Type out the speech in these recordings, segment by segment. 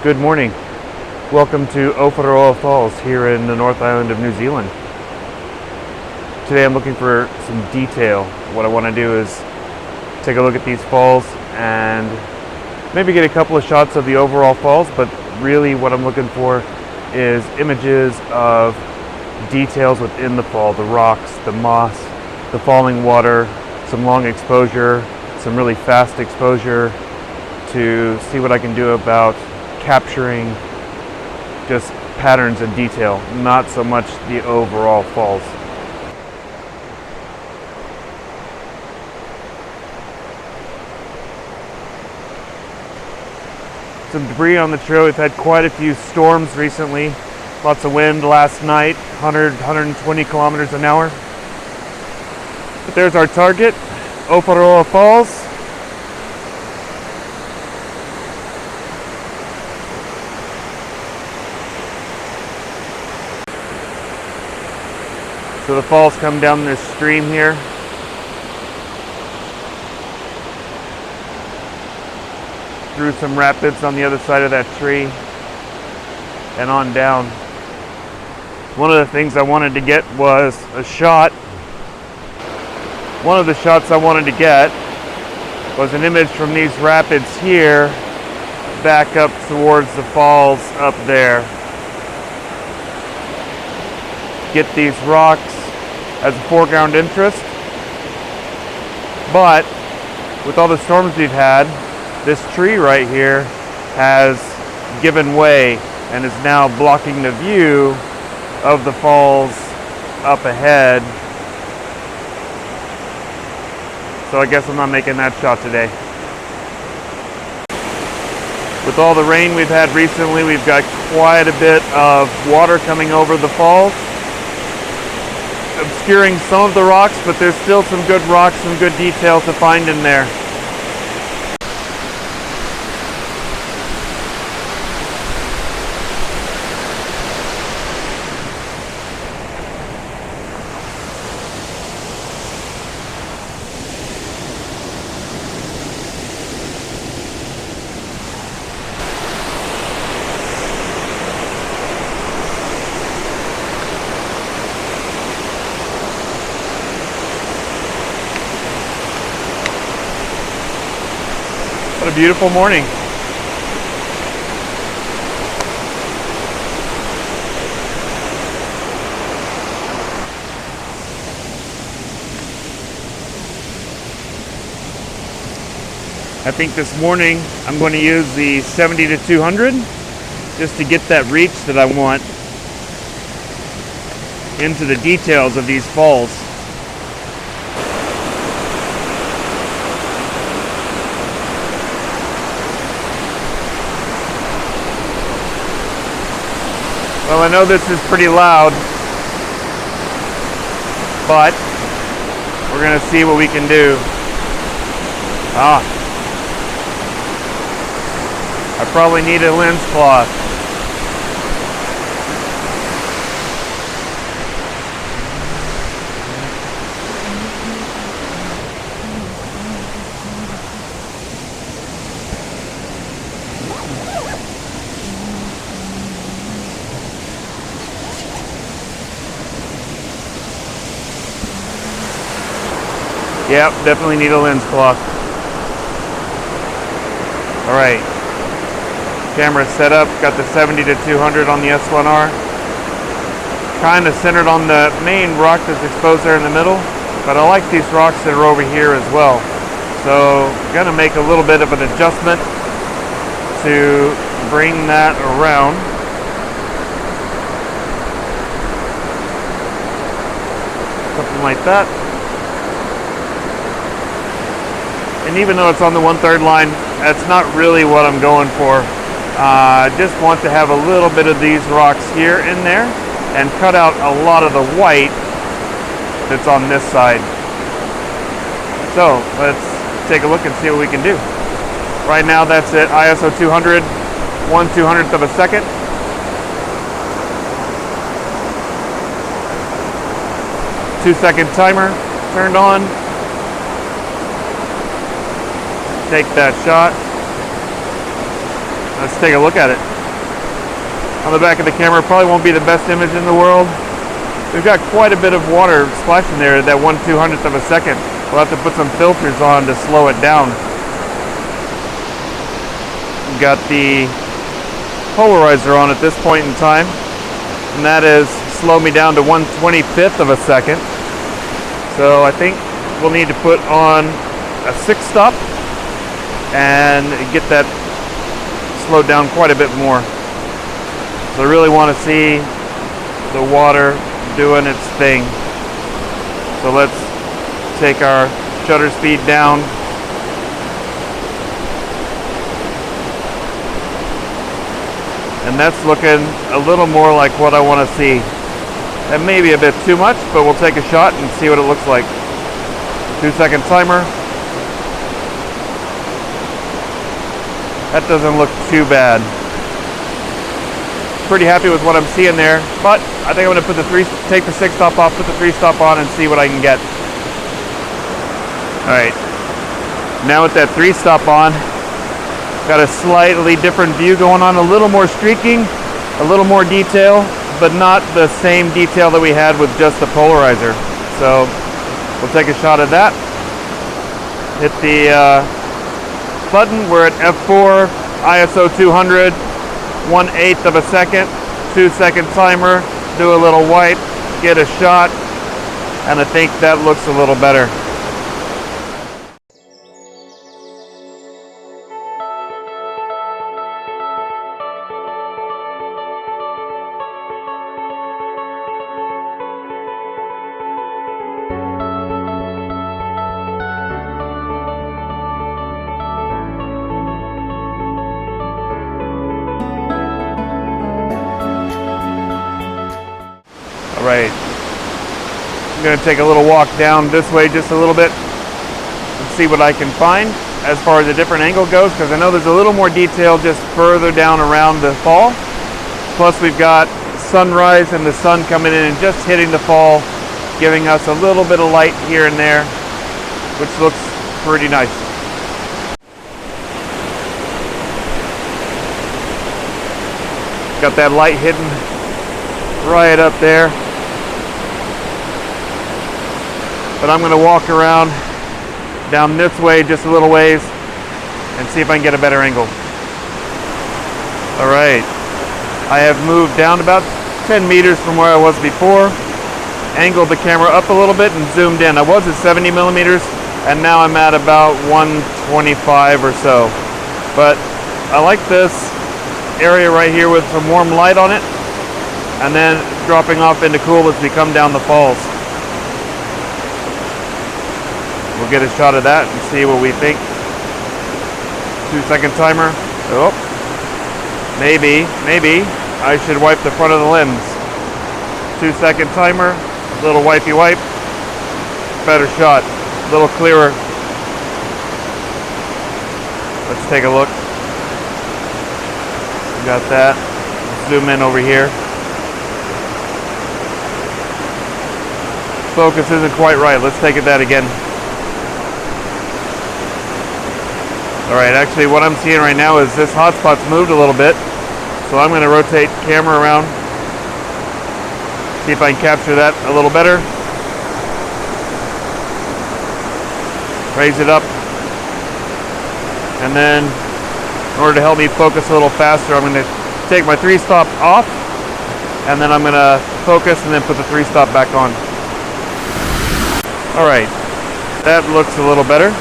Good morning. Welcome to Owharoa Falls here in the North Island of New Zealand. Today I'm looking for some detail. What I want to do is take a look at these falls and maybe get a couple of shots of the overall falls, but really what I'm looking for is images of details within the fall, the rocks, the moss, the falling water, some long exposure, some really fast exposure, to see what I can do about capturing just patterns and detail, not so much the overall falls. Some debris on the trail. We've had quite a few storms recently. Lots of wind last night, 120 kilometers an hour. But there's our target, Owharoa Falls. So the falls come down this stream here. Through some rapids on the other side of that tree and on down. One of the things I wanted to get was a shot. One of the shots I wanted to get was an image from these rapids here back up towards the falls up there. Get these rocks as a foreground interest, but with all the storms we've had, this tree right here has given way and is now blocking the view of the falls up ahead. So I guess I'm not making that shot today. With all the rain we've had recently, we've got quite a bit of water coming over the falls, obscuring some of the rocks, but there's still some good rocks, some good detail to find in there. What a beautiful morning. I think this morning I'm going to use the 70 to 200 just to get that reach that I want into the details of these falls. Well, I know this is pretty loud, but we're going to see what we can do. I probably need a lens cloth. Yep, definitely need a lens cloth. All right, camera set up, got the 70 to 200 on the S1R. Kind of centered on the main rock that's exposed there in the middle, but I like these rocks that are over here as well. So I'm gonna make a little bit of an adjustment to bring that around. Something like that. And even though it's on the 1/3 line, that's not really what I'm going for. I just want to have a little bit of these rocks here and there and cut out a lot of the white that's on this side. So let's take a look and see what we can do. Right now that's at ISO 200, 1/200th of a second. Two-second timer turned on. Take that shot. Now Let's take a look at it. On the back of the camera, probably won't be the best image in the world. We've got quite a bit of water splashing there at that 1/200th of a second. We'll have to put some filters on to slow it down. We've got the polarizer on at this point in time, and that is slow me down to 1/25th of a second. So I think we'll need to put on a 6-stop and get that slowed down quite a bit more. So I really want to see the water doing its thing. So let's take our shutter speed down. And that's looking a little more like what I want to see. That may be a bit too much, but we'll take a shot and see what it looks like. 2-second timer. That doesn't look too bad. Pretty happy with what I'm seeing there, but I think I'm going to take the 6-stop off, put the 3-stop on, and see what I can get. All right, now with that 3-stop on, got a slightly different view going on, a little more streaking, a little more detail, but not the same detail that we had with just the polarizer. So we'll take a shot of that. Hit the button. We're at f4, ISO 200, 1/8 of a second, 2-second timer, do a little wipe, get a shot, and I think that looks a little better. Alright, I'm going to take a little walk down this way just a little bit and see what I can find as far as a different angle goes, because I know there's a little more detail just further down around the fall. Plus we've got sunrise and the sun coming in and just hitting the fall, giving us a little bit of light here and there, which looks pretty nice. Got that light hitting right up there. But I'm going to walk around down this way just a little ways and see if I can get a better angle. All right, I have moved down about 10 meters from where I was before, angled the camera up a little bit and zoomed in. I was at 70 millimeters and now I'm at about 125 or so. But I like this area right here with some warm light on it and then dropping off into cool as we come down the falls. We'll get a shot of that and see what we think. 2-second timer. Oh, maybe I should wipe the front of the lens. 2-second timer, little wipey wipe. Better shot, a little clearer. Let's take a look. We got that. Zoom in over here. Focus isn't quite right. Let's take it that again. Alright, actually what I'm seeing right now is this hotspot's moved a little bit. So I'm going to rotate camera around. See if I can capture that a little better. Raise it up. And then in order to help me focus a little faster, I'm going to take my 3-stop off. And then I'm going to focus and then put the 3-stop back on. Alright, that looks a little better.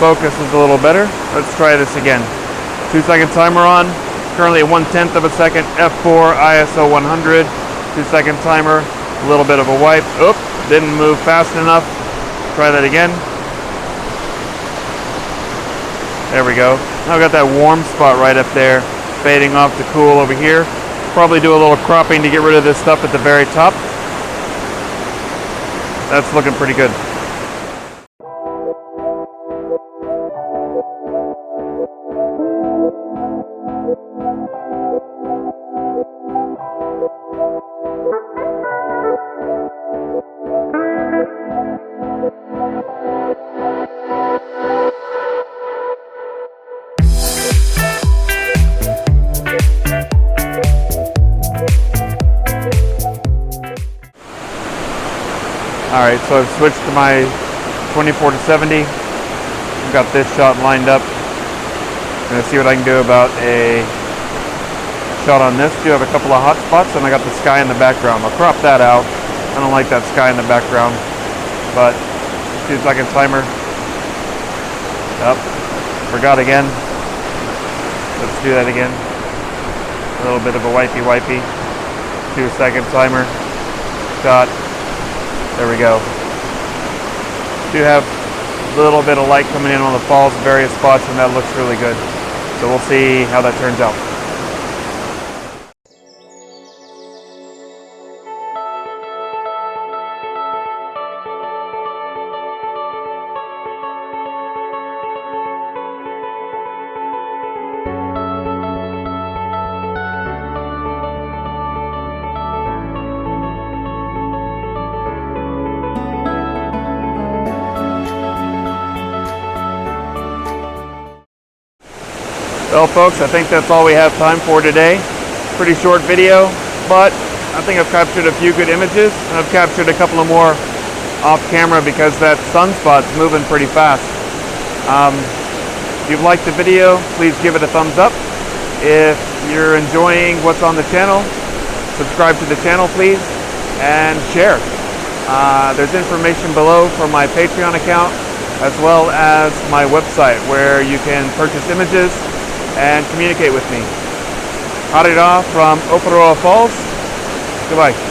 Focus is a little better. Let's try this again. 2-second timer on. Currently at 1/10 of a second. F4, ISO 100. 2-second timer. A little bit of a wipe. Oop, didn't move fast enough. Try that again. There we go. Now I've got that warm spot right up there. Fading off to cool over here. Probably do a little cropping to get rid of this stuff at the very top. That's looking pretty good. Alright, so I've switched to my 24 to 70. I've got this shot lined up. I'm going to see what I can do about a shot on this. Do have a couple of hot spots, and I got the sky in the background. I'll crop that out. I don't like that sky in the background. But 2-second timer. Up. Forgot again. Let's do that again. A little bit of a wipey. 2-second timer. Shot. There we go. Do have a little bit of light coming in on the falls in various spots, and that looks really good. So we'll see how that turns out. Well folks, I think that's all we have time for today. Pretty short video, but I think I've captured a few good images, and I've captured a couple of more off camera because that sunspot's moving pretty fast. If you've liked the video, please give it a thumbs up. If you're enjoying what's on the channel, subscribe to the channel please, and share. There's information below for my Patreon account, as well as my website where you can purchase images and communicate with me. Owharoa from Owharoa Falls. Goodbye.